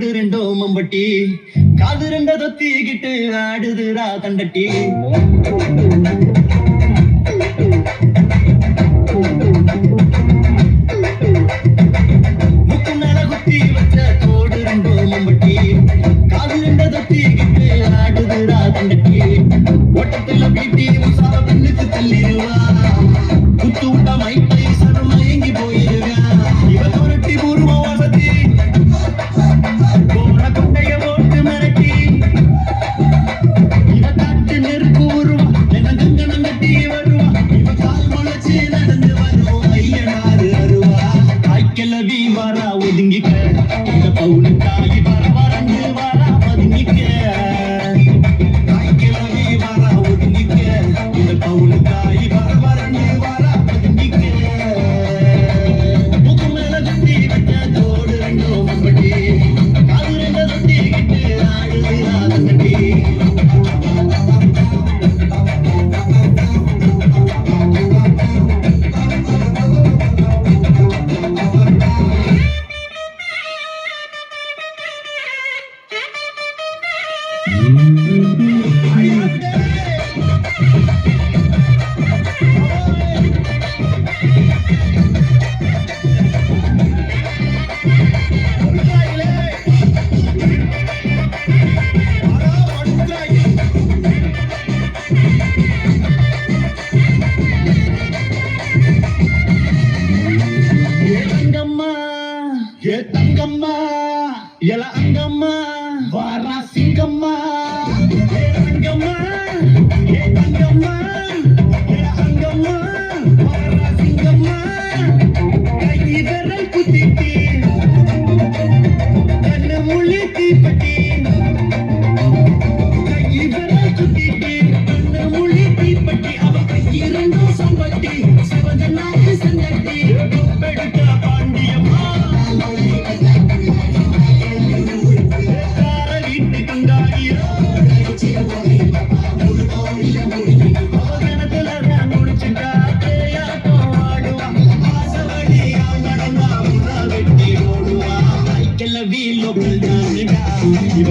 தோடு ரெண்டோ மம்பட்டி காது ரெண்ட தொத்திக்கிட்டு ஆடுதுரா தண்டட்டி முக்கு மேல குத்தி வச்ச தோடு ரெண்டோ மம்பட்டி காது ரெண்ட தொத்திக்கிட்டு ஆடுதுரா தண்டட்டி ஓட்டத்துல பீட்டி உசா பெண்ணுக்கு தள்ளிடுவா குத்து விட்டா மைட்டை சனம் மயங்கி போயிருவா இவ துரட்டி பூர்வ வசதி போன கொண்டைய ஓட்டு மிரட்டி இவ காட்டு நெருப்பு உருவா என்ன கங்கணம் கட்டி வருவா இவ கால் முளைச்சு நடந்து வரும் ஐயனாரு அருவா தாய்க்கிழவி வரா ஒதுங்கிக்க இந்த பவுனு தாய் வர வரண்டு வரா பதுங்கிக்க தாய்க்கிழவி வரா ஒதுங்கிக்க இந்த பவுனு தாய் வர வரண்டு வரா பதுங்கிக்க முக்கு மேல குத்தி வச்ச தோடு ரெண்டோ மம்பட்டி காது ரெண்ட தொத்திக்கிட்டு ஆடுதுரா தண்டட்டி ஏ தங்கம்மா எல அங்கம்மா வாரா சிங்கம்மா ஏ தங்கம்மா ஏ தங்கம்மா எல அங்கம்மா வாரா சிங்கம்மா கை விரல் குத்திட்டு கண்ணு முழி தீப்பட்டி கை விரல் குத்திட்டு கண்ணு முழி தீப்பட்டி அவ கையிரண்டும் சம்பட்டி சிவந்த நாக்கு சங்கட்டி பெடுத்த பாண்டியம்மா இவ